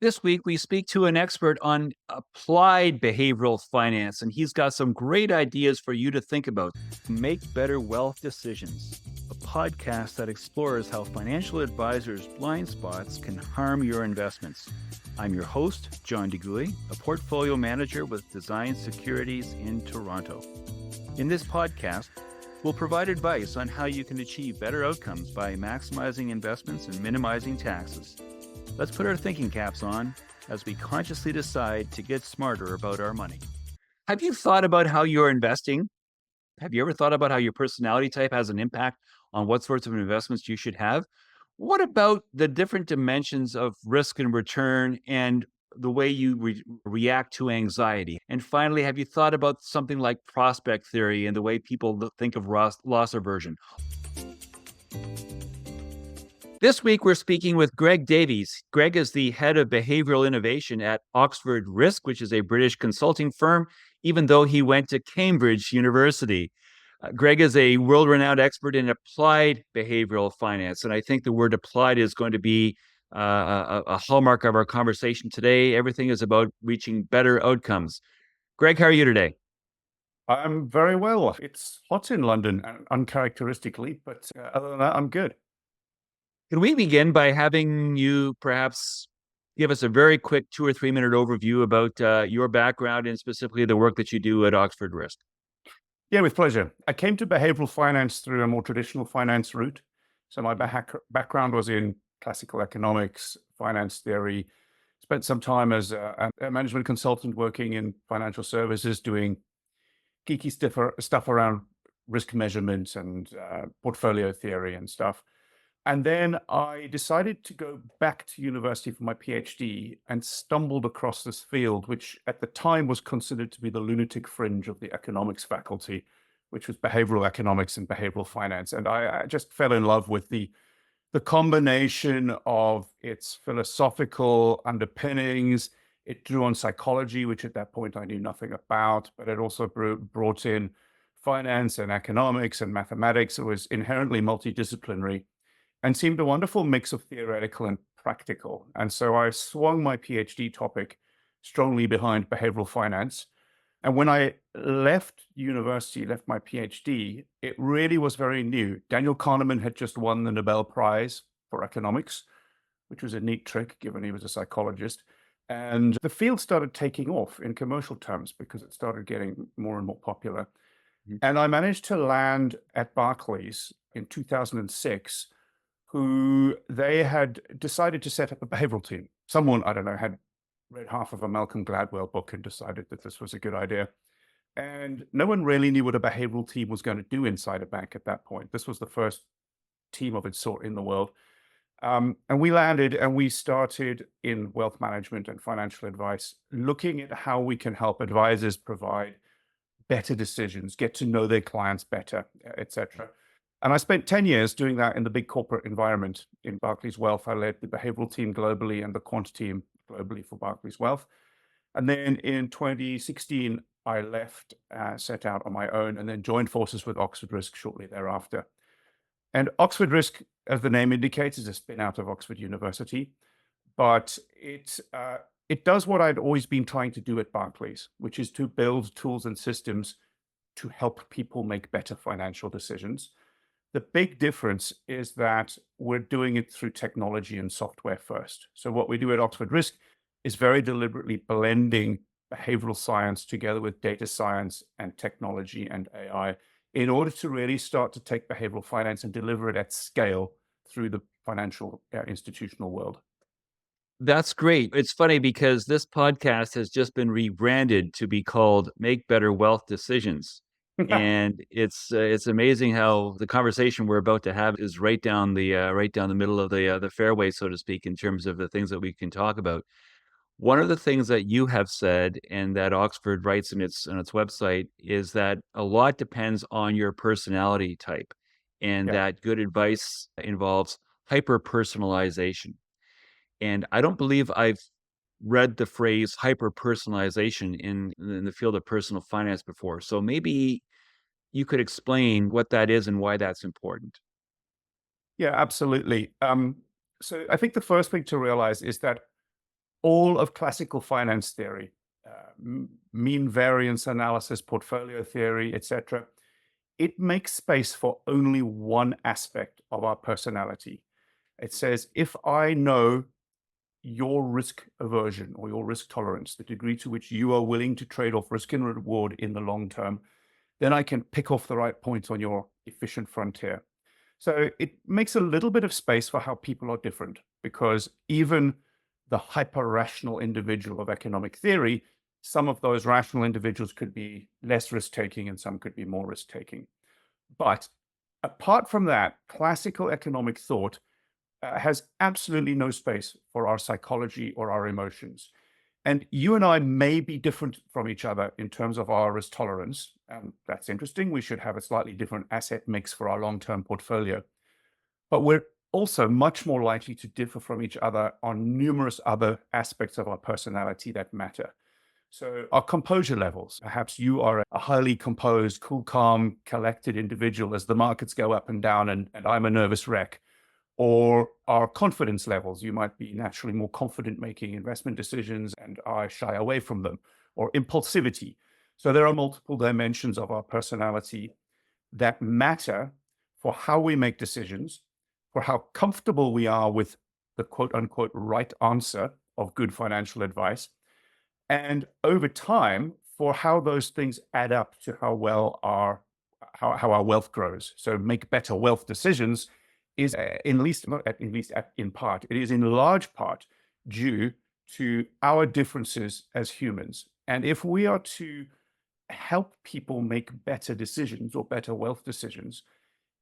This week, we speak to an expert on applied behavioral finance, and he's got some great ideas for you to think about. Make Better Wealth Decisions, a podcast that explores how financial advisors' blind spots can harm your investments. I'm your host, John DeGuy, a portfolio manager with Design Securities in Toronto. In this podcast, we'll provide advice on how you can achieve better outcomes by maximizing investments and minimizing taxes. Let's put our thinking caps on as we consciously decide to get smarter about our money. Have you thought about how you're investing? Have you ever thought about how your personality type has an impact on what sorts of investments you should have? What about the different dimensions of risk and return and the way you react to anxiety? And finally, have you thought about something like prospect theory and the way people think of loss aversion? This week, we're speaking with Greg Davies. Greg is the head of behavioral innovation at Oxford Risk, which is a British consulting firm, even though he went to Cambridge University. Greg is a world-renowned expert in applied behavioral finance, and I think the word applied is going to be a hallmark of our conversation today. Everything is about reaching better outcomes. Greg, how are you today? I'm very well. It's hot in London, uncharacteristically, but other than that, I'm good. Can we begin by having you perhaps give us a very quick 2 or 3 minute overview about your background and specifically the work that you do at Oxford Risk? Yeah, with pleasure. I came to behavioral finance through a more traditional finance route. So my background was in classical economics, finance theory. Spent some time as a management consultant working in financial services, doing geeky stuff around risk measurement and portfolio theory and stuff. And then I decided to go back to university for my PhD and stumbled across this field, which at the time was considered to be the lunatic fringe of the economics faculty, which was behavioral economics and behavioral finance. And I just fell in love with the combination of its philosophical underpinnings. It drew on psychology, which at that point I knew nothing about, but it also brought in finance and economics and mathematics. It was inherently multidisciplinary and seemed a wonderful mix of theoretical and practical. And so I swung my PhD topic strongly behind behavioral finance. And when I left university, left my PhD, it really was very new. Daniel Kahneman had just won the Nobel Prize for economics, which was a neat trick given he was a psychologist. And the field started taking off in commercial terms because it started getting more and more popular. Mhm. And I managed to land at Barclays in 2006, who they had decided to set up a behavioral team. Someone, I don't know, had read half of a Malcolm Gladwell book and decided that this was a good idea. And no one really knew what a behavioral team was going to do inside a bank at that point. This was the first team of its sort in the world. And we landed and we started in wealth management and financial advice, looking at how we can help advisors provide better decisions, get to know their clients better, etc. And I spent 10 years doing that in the big corporate environment in Barclays Wealth. I led the behavioral team globally and the quant team globally for Barclays Wealth. And then in 2016, I left, set out on my own, and then joined forces with Oxford Risk shortly thereafter. And Oxford Risk, as the name indicates, is a spin out of Oxford University, but it does what I'd always been trying to do at Barclays, which is to build tools and systems to help people make better financial decisions. The big difference is that we're doing it through technology and software first. So what we do at Oxford Risk is very deliberately blending behavioral science together with data science and technology and AI in order to really start to take behavioral finance and deliver it at scale through the financial institutional world. That's great. It's funny because this podcast has just been rebranded to be called Make Better Wealth Decisions. And it's amazing how the conversation we're about to have is right down the middle of the fairway, so to speak, in terms of the things that we can talk about. One of the things that you have said and that Oxford writes in its website is that a lot depends on your personality type, and Yeah. that good advice involves hyper personalization. And I don't believe I've read the phrase hyper personalization in the field of personal finance before. So maybe you could explain what that is and why that's important. Yeah, absolutely. So I think the first thing to realize is that all of classical finance theory, mean variance analysis, portfolio theory, etc., it makes space for only one aspect of our personality. It says, if I know your risk aversion or your risk tolerance, the degree to which you are willing to trade off risk and reward in the long term, then I can pick off the right points on your efficient frontier. So it makes a little bit of space for how people are different, because even the hyper rational individual of economic theory, some of those rational individuals could be less risk taking and some could be more risk taking. But apart from that, classical economic thought has absolutely no space for our psychology or our emotions. And you and I may be different from each other in terms of our risk tolerance. And that's interesting. We should have a slightly different asset mix for our long-term portfolio. But we're also much more likely to differ from each other on numerous other aspects of our personality that matter. So our composure levels, perhaps you are a highly composed, cool, calm, collected individual as the markets go up and down, and I'm a nervous wreck. Or our confidence levels, you might be naturally more confident making investment decisions and I shy away from them. Or impulsivity. So there are multiple dimensions of our personality that matter for how we make decisions, for how comfortable we are with the quote unquote right answer of good financial advice, and over time for how those things add up to how well how our wealth grows. So make better wealth decisions is in least not at least in part, it is in large part due to our differences as humans. And if we are to help people make better decisions or better wealth decisions,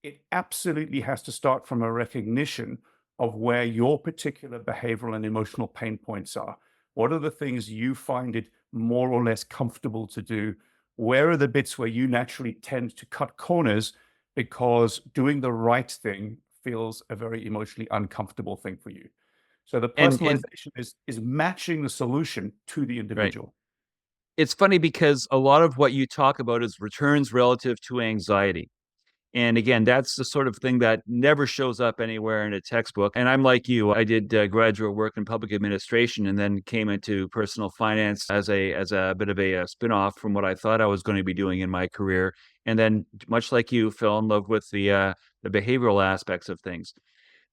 it absolutely has to start from a recognition of where your particular behavioral and emotional pain points are. What are the things you find it more or less comfortable to do? Where are the bits where you naturally tend to cut corners because doing the right thing feels a very emotionally uncomfortable thing for you? So the And personalization is matching the solution to the right. individual. It's funny because a lot of what you talk about is returns relative to anxiety. And again, that's the sort of thing that never shows up anywhere in a textbook. And I'm like you, I did graduate work in public administration and then came into personal finance as a bit of a spin-off from what I thought I was going to be doing in my career. And then, much like you, fell in love with the behavioral aspects of things.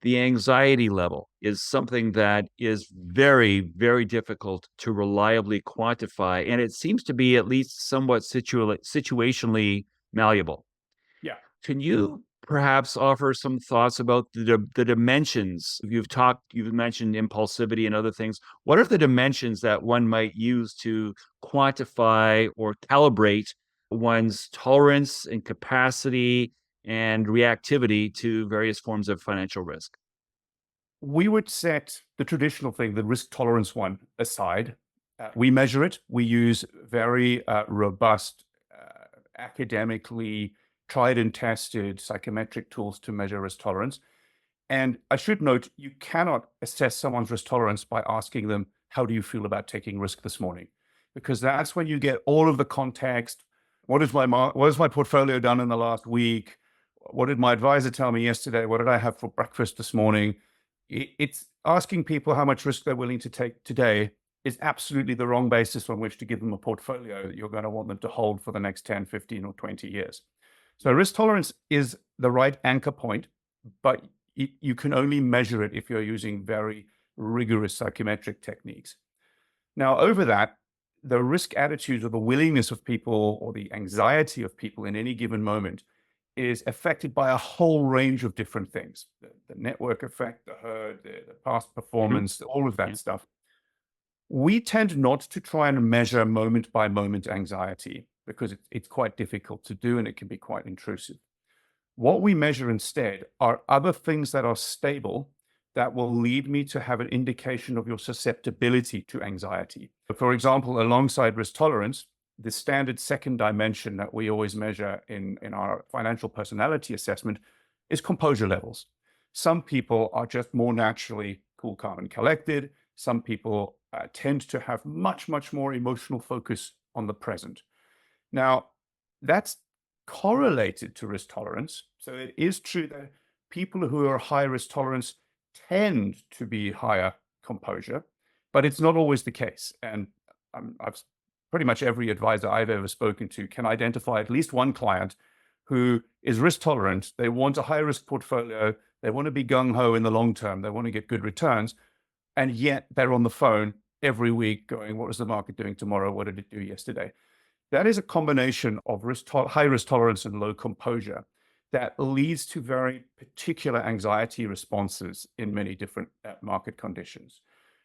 The anxiety level is something that is very, very difficult to reliably quantify, and it seems to be at least somewhat situationally malleable. Yeah. Can you perhaps offer some thoughts about the dimensions? You've mentioned impulsivity and other things. What are the dimensions that one might use to quantify or calibrate one's tolerance and capacity and reactivity to various forms of financial risk? We would set the traditional thing, the risk tolerance one, aside. We measure it. We use very robust, academically tried and tested psychometric tools to measure risk tolerance. And I should note, you cannot assess someone's risk tolerance by asking them, how do you feel about taking risk this morning? Because that's when you get all of the context. What is my portfolio done in the last week? What did my advisor tell me yesterday? What did I have for breakfast this morning? It's asking people how much risk they're willing to take today is absolutely the wrong basis on which to give them a portfolio that you're going to want them to hold for the next 10, 15, or 20 years. So risk tolerance is the right anchor point, but you can only measure it if you're using very rigorous psychometric techniques. Now, over that, the risk attitudes or the willingness of people or the anxiety of people in any given moment is affected by a whole range of different things. The network effect, the herd, the past Mhm. performance, all of Yeah. that stuff. We tend not to try and measure moment by moment anxiety because it's quite difficult to do and it can be quite intrusive. What we measure instead are other things that are stable that will lead me to have an indication of your susceptibility to anxiety. For example, alongside risk tolerance, the standard second dimension that we always measure in our financial personality assessment is composure levels. Some people are just more naturally cool, calm, and collected. Some people tend to have much, much more emotional focus on the present. Now, that's correlated to risk tolerance. So it is true that people who are high risk tolerance tend to be higher composure. But it's not always the case. And I've pretty much every advisor I've ever spoken to can identify at least one client who is risk tolerant. They want a high risk portfolio. They want to be gung ho in the long term. They want to get good returns. And yet they're on the phone every week going, what is the market doing tomorrow? What did it do yesterday? That is a combination of high risk tolerance and low composure that leads to very particular anxiety responses in many different market conditions.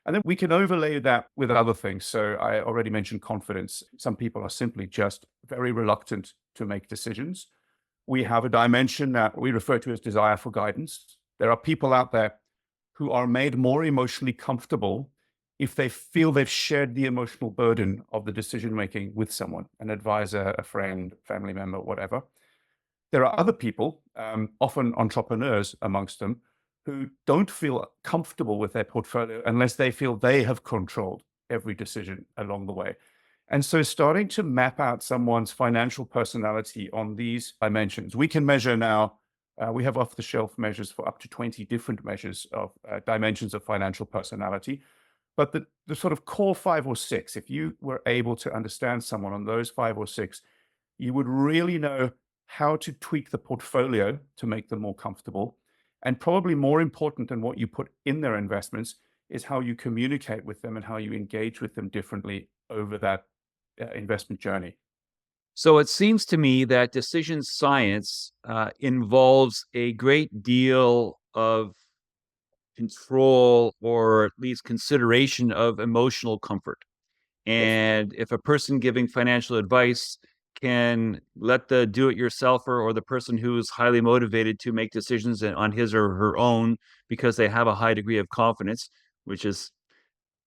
And then we can overlay that with other things. So I already mentioned confidence. Some people are simply just very reluctant to make decisions. We have a dimension that we refer to as desire for guidance. There are people out there who are made more emotionally comfortable if they feel they've shared the emotional burden of the decision making with someone, an advisor, a friend, family member, whatever. There are other people, often entrepreneurs amongst them, who don't feel comfortable with their portfolio unless they feel they have controlled every decision along the way. And so starting to map out someone's financial personality on these dimensions, we can measure now, we have off-the-shelf measures for up to 20 different measures of dimensions of financial personality. But the sort of core 5 or 6, if you were able to understand someone on those 5 or 6, you would really know how to tweak the portfolio to make them more comfortable. And probably more important than what you put in their investments is how you communicate with them and how you engage with them differently over that investment journey. So it seems to me that decision science involves a great deal of control or at least consideration of emotional comfort. Yes. And if a person giving financial advice can let the do-it-yourselfer or the person who is highly motivated to make decisions on his or her own because they have a high degree of confidence, which is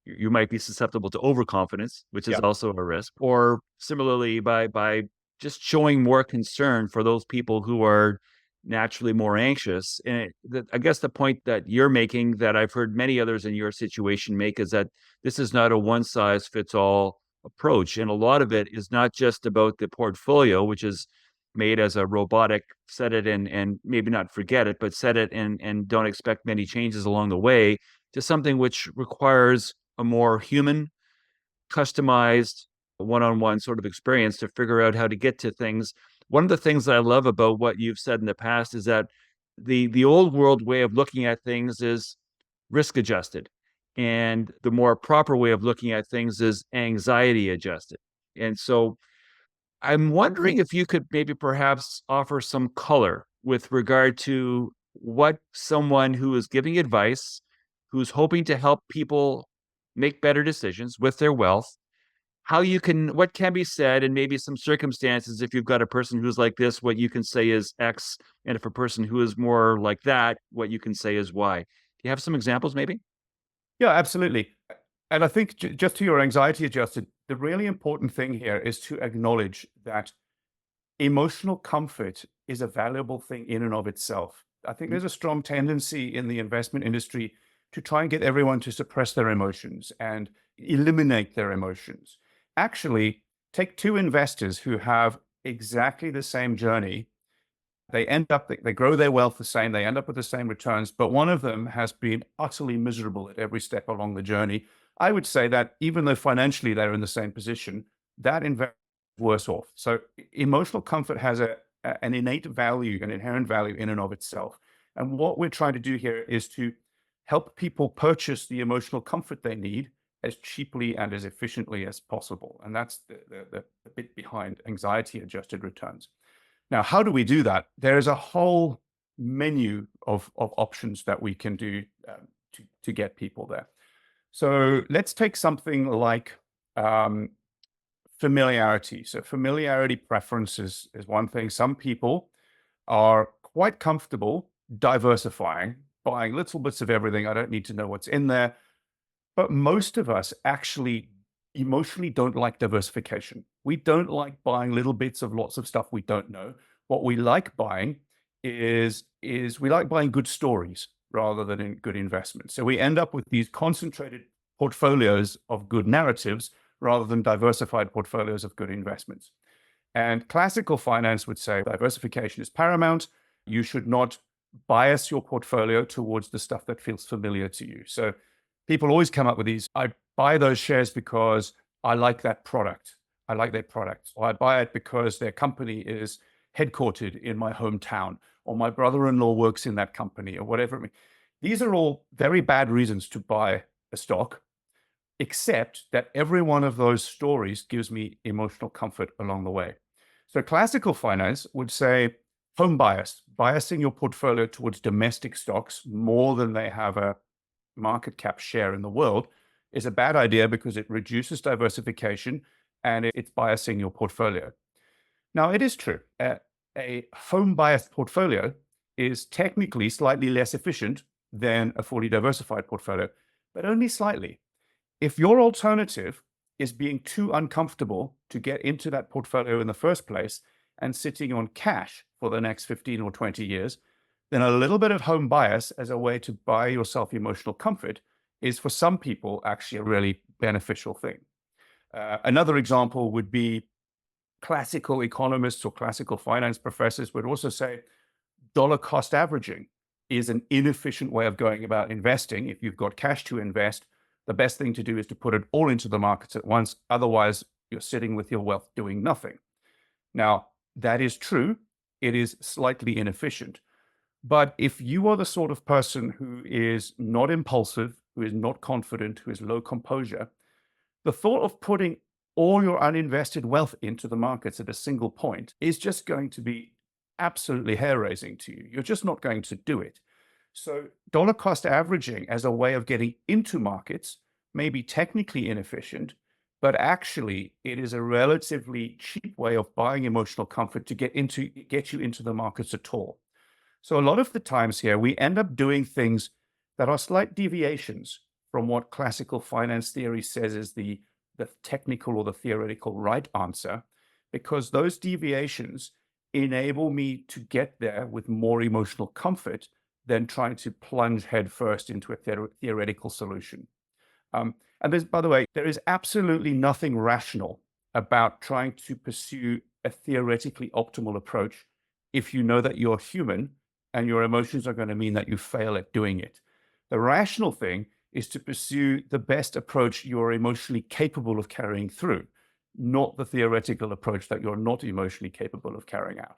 you might be susceptible to overconfidence, which is Yeah. also a risk. Or similarly, by just showing more concern for those people who are naturally more anxious. And I guess the point that you're making, that I've heard many others in your situation make, is that this is not a one size fits all approach, and a lot of it is not just about the portfolio, which is made as a robotic set it and maybe not forget it, but set it and don't expect many changes along the way, to something which requires a more human, customized, one-on-one sort of experience to figure out how to get to things. One of the things that I love about what you've said in the past is that the old world way of looking at things is risk adjusted, and the more proper way of looking at things is anxiety adjusted. And so I'm wondering if you could maybe perhaps offer some color with regard to what someone who is giving advice, who's hoping to help people make better decisions with their wealth, what can be said, and maybe some circumstances. If you've got a person who's like this, what you can say is X. And if a person who is more like that, what you can say is Y. Do you have some examples, maybe? Yeah, absolutely. And I think just to your anxiety adjusted, the really important thing here is to acknowledge that emotional comfort is a valuable thing in and of itself. I think there's a strong tendency in the investment industry to try and get everyone to suppress their emotions and eliminate their emotions. Actually, take two investors who have exactly the same journey. They grow their wealth the same, they end up with the same returns, but one of them has been utterly miserable at every step along the journey. I would say that even though financially they're in the same position, that investor is worse off. So emotional comfort has an innate value, an inherent value in and of itself. And what we're trying to do here is to help people purchase the emotional comfort they need as cheaply and as efficiently as possible. And that's the bit behind anxiety adjusted returns. Now, how do we do that? There's a whole menu of options that we can do to get people there. So let's take something like familiarity. So familiarity preferences is one thing. Some people are quite comfortable diversifying, buying little bits of everything. I don't need to know what's in there. But most of us actually emotionally don't like diversification. We don't like buying little bits of lots of stuff we don't know. What we like buying is we like buying good stories rather than in good investments. So we end up with these concentrated portfolios of good narratives rather than diversified portfolios of good investments. And classical finance would say diversification is paramount. You should not bias your portfolio towards the stuff that feels familiar to you. So people always come up with these. I buy those shares because I like that product. I like their product. Or I buy it because their company is headquartered in my hometown, or my brother-in-law works in that company, or whatever. These are all very bad reasons to buy a stock, except that every one of those stories gives me emotional comfort along the way. So classical finance would say home bias, biasing your portfolio towards domestic stocks more than they have a market cap share in the world, is a bad idea because it reduces diversification and it's biasing your portfolio. Now, it is true. A home biased portfolio is technically slightly less efficient than a fully diversified portfolio, but only slightly. If your alternative is being too uncomfortable to get into that portfolio in the first place and sitting on cash for the next 15 or 20 years, then a little bit of home bias as a way to buy yourself emotional comfort is, for some people, actually a really beneficial thing. Another example would be classical economists or classical finance professors would also say dollar cost averaging is an inefficient way of going about investing. If you've got cash to invest, the best thing to do is to put it all into the markets at once. Otherwise, you're sitting with your wealth doing nothing. Now, that is true. It is slightly inefficient. But if you are the sort of person who is not impulsive, who is not confident, who is low composure, the thought of putting all your uninvested wealth into the markets at a single point is just going to be absolutely hair-raising to you. You're just not going to do it. So dollar cost averaging as a way of getting into markets may be technically inefficient, but actually it is a relatively cheap way of buying emotional comfort to get you into the markets at all. So a lot of the times here, we end up doing things that are slight deviations from what classical finance theory says is the technical or the theoretical right answer, because those deviations enable me to get there with more emotional comfort than trying to plunge headfirst into a theoretical solution. And there's, by the way, there is absolutely nothing rational about trying to pursue a theoretically optimal approach if you know that you're human and your emotions are going to mean that you fail at doing it. The rational thing is to pursue the best approach you're emotionally capable of carrying through, not the theoretical approach that you're not emotionally capable of carrying out.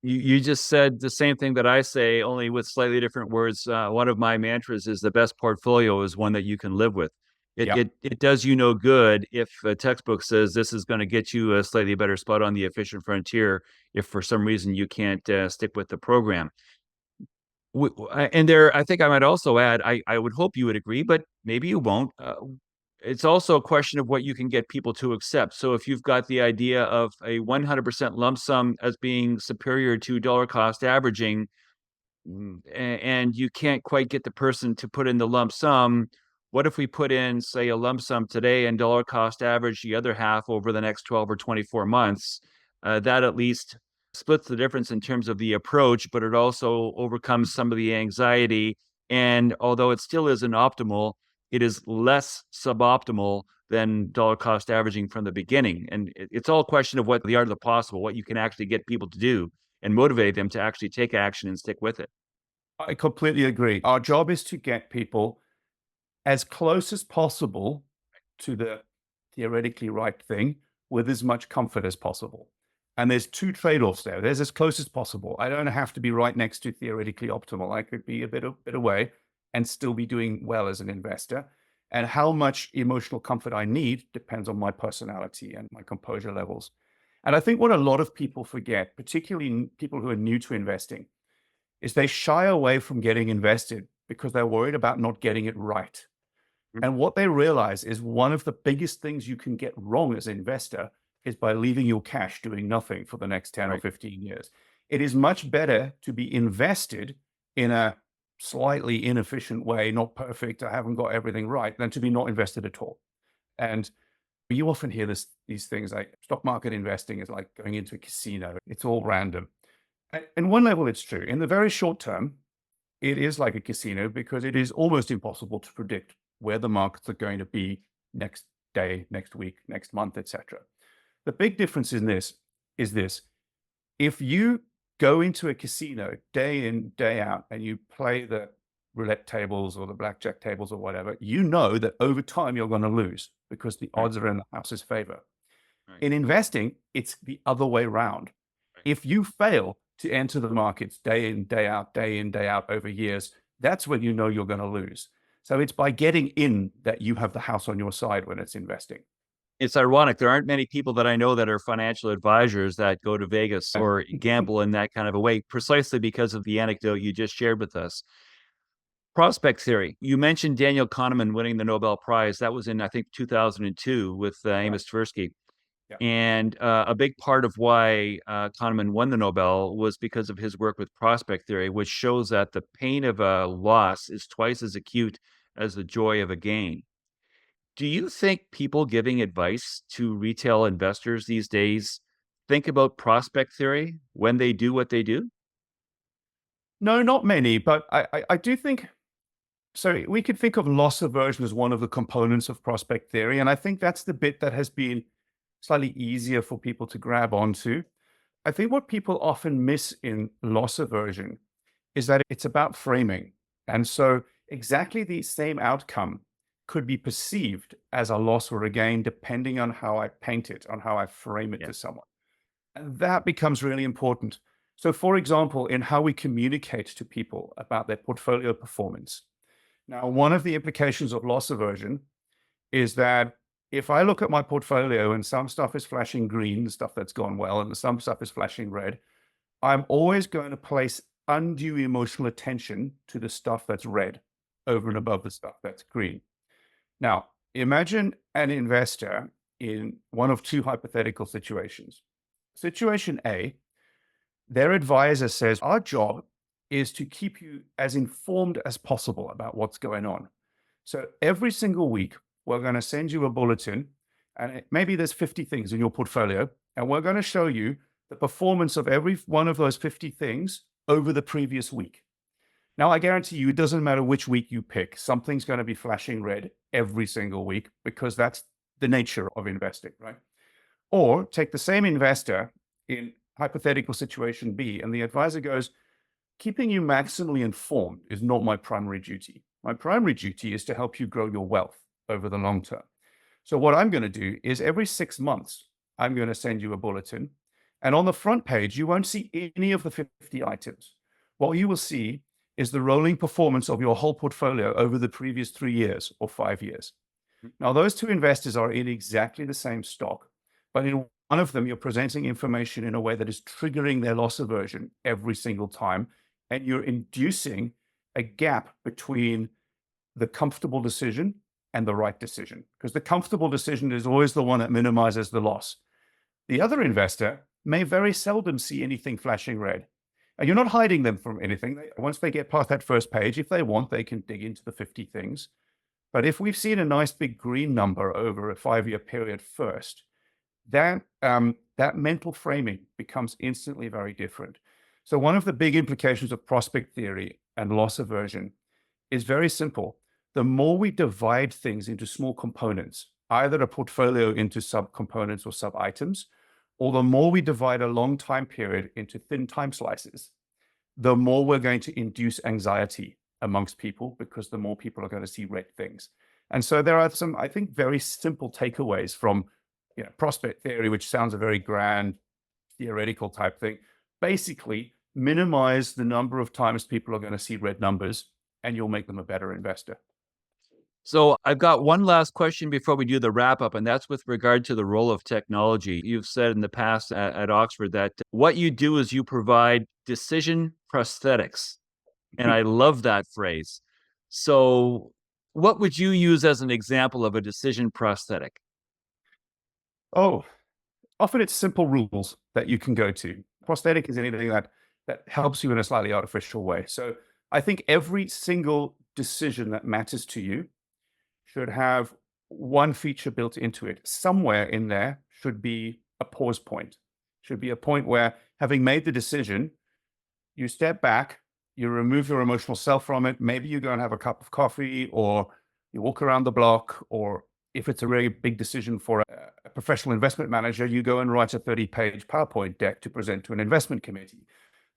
You just said the same thing that I say, only with slightly different words. One of my mantras is the best portfolio is one that you can live with. It Yeah. it it does you no good if a textbook says this is going to get you a slightly better spot on the efficient frontier if for some reason you can't stick with the program. And there, I think I might also add, I would hope you would agree, but maybe you won't. It's also a question of what you can get people to accept. So if you've got the idea of a 100% lump sum as being superior to dollar cost averaging, and you can't quite get the person to put in the lump sum, what if we put in, say, a lump sum today and dollar cost average the other half over the next 12 or 24 months? That at least splits the difference in terms of the approach, but it also overcomes some of the anxiety. And although it still isn't optimal, it is less suboptimal than dollar cost averaging from the beginning. And it's all a question of what the art of the possible, what you can actually get people to do and motivate them to actually take action and stick with it. I completely agree. Our job is to get people as close as possible to the theoretically right thing with as much comfort as possible. And there's two trade-offs there. There's as close as possible. I don't have to be right next to theoretically optimal. I could be a bit away and still be doing well as an investor. And how much emotional comfort I need depends on my personality and my composure levels. And I think what a lot of people forget, particularly people who are new to investing, is they shy away from getting invested because they're worried about not getting it right. And what they realize is one of the biggest things you can get wrong as an investor is by leaving your cash doing nothing for the next 10 or Right. 15 years. It is much better to be invested in a slightly inefficient way, not perfect, I haven't got everything right, than to be not invested at all. And you often hear these things like stock market investing is like going into a casino. It's all random. In one level, it's true. In the very short term, it is like a casino because it is almost impossible to predict where the markets are going to be next day, next week, next month, etc. The big difference in this is this. If you go into a casino day in, day out, and you play the roulette tables or the blackjack tables or whatever, you know that over time you're going to lose because the Right. odds are in the house's favor. Right. In investing, it's the other way around. Right. If you fail to enter the markets day in, day out, day in, day out over years, that's when you know you're going to lose. So it's by getting in that you have the house on your side when it's investing. It's ironic. There aren't many people that I know that are financial advisors that go to Vegas or gamble in that kind of a way, precisely because of the anecdote you just shared with us. Prospect theory. You mentioned Daniel Kahneman winning the Nobel Prize. That was in, I think, 2002 with Right. Amos Tversky. Yeah. And a big part of why Kahneman won the Nobel was because of his work with prospect theory, which shows that the pain of a loss is twice as acute as the joy of a gain. Do you think people giving advice to retail investors these days think about prospect theory when they do what they do? No, not many, but I do think so. We could think of loss aversion as one of the components of prospect theory. And I think that's the bit that has been slightly easier for people to grab onto. I think what people often miss in loss aversion is that it's about framing. And so exactly the same outcome could be perceived as a loss or a gain, depending on how I paint it, on how I frame it Yeah. to someone. And that becomes really important. So, for example, in how we communicate to people about their portfolio performance. Now, one of the implications of loss aversion is that if I look at my portfolio and some stuff is flashing green, the stuff that's gone well, and some stuff is flashing red, I'm always going to place undue emotional attention to the stuff that's red over and above the stuff that's green. Now, imagine an investor in one of two hypothetical situations. Situation A, their advisor says, our job is to keep you as informed as possible about what's going on. So every single week, we're going to send you a bulletin, and maybe there's 50 things in your portfolio, and we're going to show you the performance of every one of those 50 things over the previous week. Now, I guarantee you, it doesn't matter which week you pick, something's going to be flashing red every single week because that's the nature of investing, right? Or take the same investor in hypothetical situation B, and the advisor goes, keeping you maximally informed is not my primary duty. My primary duty is to help you grow your wealth over the long term. So, what I'm going to do is every 6 months, I'm going to send you a bulletin. And on the front page, you won't see any of the 50 items. What you will see is the rolling performance of your whole portfolio over the previous 3 years or 5 years. Now, those two investors are in exactly the same stock, but in one of them, you're presenting information in a way that is triggering their loss aversion every single time. And you're inducing a gap between the comfortable decision and the right decision, because the comfortable decision is always the one that minimizes the loss. The other investor may very seldom see anything flashing red. And you're not hiding them from anything. Once they get past that first page, if they want, they can dig into the 50 things. But if we've seen a nice big green number over a 5-year period first, that mental framing becomes instantly very different. So one of the big implications of prospect theory and loss aversion is very simple. The more we divide things into small components, either a portfolio into subcomponents or sub-items, or the more we divide a long time period into thin time slices, the more we're going to induce anxiety amongst people because the more people are going to see red things. And so there are some, I think, very simple takeaways from prospect theory, which sounds a very grand theoretical type thing. Basically, minimize the number of times people are going to see red numbers, and you'll make them a better investor. So I've got one last question before we do the wrap up, and that's with regard to the role of technology. You've said in the past at Oxford that what you do is you provide decision prosthetics. And I love that phrase. So what would you use as an example of a decision prosthetic? Oh, often it's simple rules that you can go to. Prosthetic is anything that helps you in a slightly artificial way. So I think every single decision that matters to you should have one feature built into it. Somewhere in there should be a pause point, should be a point where, having made the decision, you step back, you remove your emotional self from it. Maybe you go and have a cup of coffee, or you walk around the block, or if it's a really big decision for a professional investment manager, you go and write a 30-page PowerPoint deck to present to an investment committee.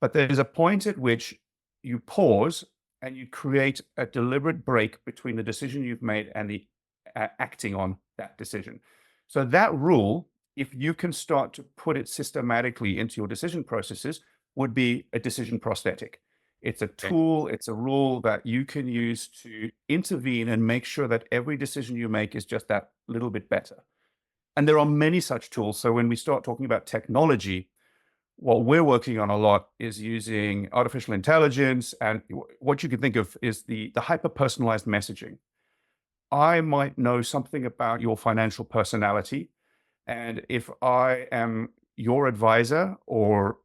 But there's a point at which you pause and you create a deliberate break between the decision you've made and the acting on that decision. So that rule, if you can start to put it systematically into your decision processes, would be a decision prosthetic. It's a Okay. tool, it's a rule that you can use to intervene and make sure that every decision you make is just that little bit better. And there are many such tools. So when we start talking about technology, what we're working on a lot is using artificial intelligence, and what you can think of is the hyper personalized messaging. I might know something about your financial personality, and if I am your advisor or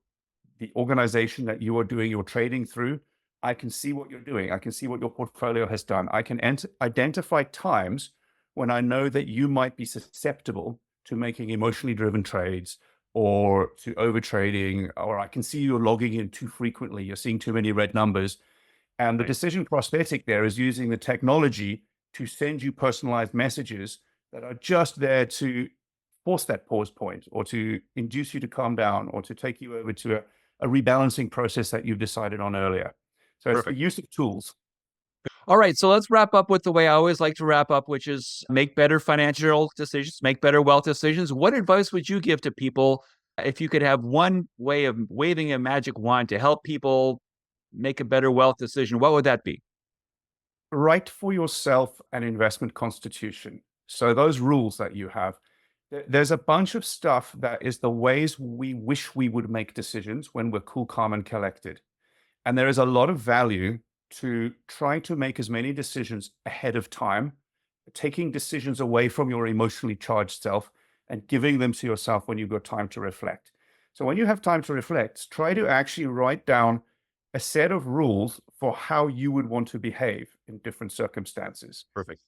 the organization that you are doing your trading through, I can see what you're doing. I can see what your portfolio has done. I can identify times when I know that you might be susceptible to making emotionally driven trades or to overtrading, or I can see you're logging in too frequently. You're seeing too many red numbers. And the Right. decision prosthetic there is using the technology to send you personalized messages that are just there to force that pause point or to induce you to calm down or to take you over to a rebalancing process that you've decided on earlier. So it's the Perfect. use of tools. All right. So let's wrap up with the way I always like to wrap up, which is make better financial decisions, make better wealth decisions. What advice would you give to people if you could have one way of waving a magic wand to help people make a better wealth decision? What would that be? Write for yourself an investment constitution. So those rules that you have, there's a bunch of stuff that is the ways we wish we would make decisions when we're cool, calm, and collected. And there is a lot of value to trying to make as many decisions ahead of time, taking decisions away from your emotionally charged self and giving them to yourself when you've got time to reflect. So when you have time to reflect, try to actually write down a set of rules for how you would want to behave in different circumstances. Perfect.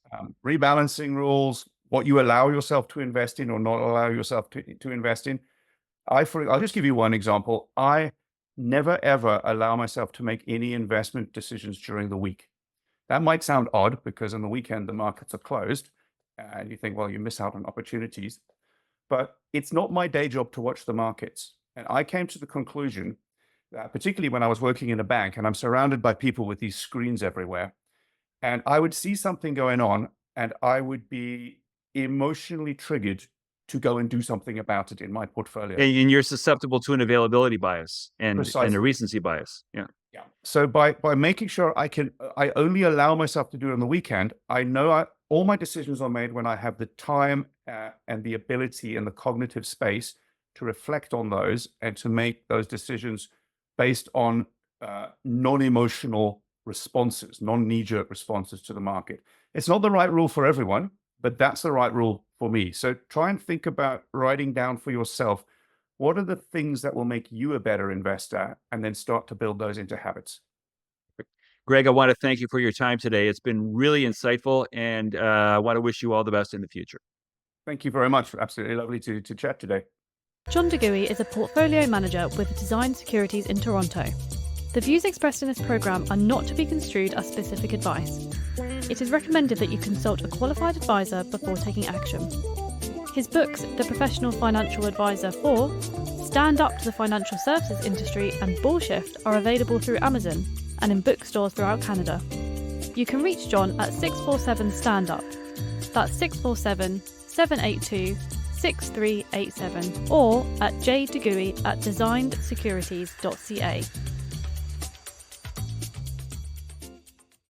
Rebalancing rules, what you allow yourself to invest in or not allow yourself to invest in. I'll just give you one example. I never ever allow myself to make any investment decisions during the week. That might sound odd because on the weekend the markets are closed and you think, well, you miss out on opportunities. But it's not my day job to watch the markets. And I came to the conclusion that particularly when I was working in a bank and I'm surrounded by people with these screens everywhere, and I would see something going on and I would be emotionally triggered to go and do something about it in my portfolio. And you're susceptible to an availability bias and a Precisely. recency bias. Yeah. Yeah. So by making sure I only allow myself to do it on the weekend, I know all my decisions are made when I have the time and the ability and the cognitive space to reflect on those and to make those decisions based on non-emotional responses, non-knee-jerk responses to the market. It's not the right rule for everyone, but that's the right rule for me. So try and think about writing down for yourself, what are the things that will make you a better investor, and then start to build those into habits. Greg, I want to thank you for your time today. It's been really insightful, and I want to wish you all the best in the future. Thank you very much. Absolutely lovely to chat today. John DeGooey is a portfolio manager with Design Securities in Toronto. The views expressed in this programme are not to be construed as specific advice. It is recommended that you consult a qualified advisor before taking action. His books, The Professional Financial Advisor 4, Stand Up to the Financial Services Industry and Bullshift are available through Amazon and in bookstores throughout Canada. You can reach John at 647-STAND-UP. That's 647-782-6387 or at jdegooey@designedsecurities.ca.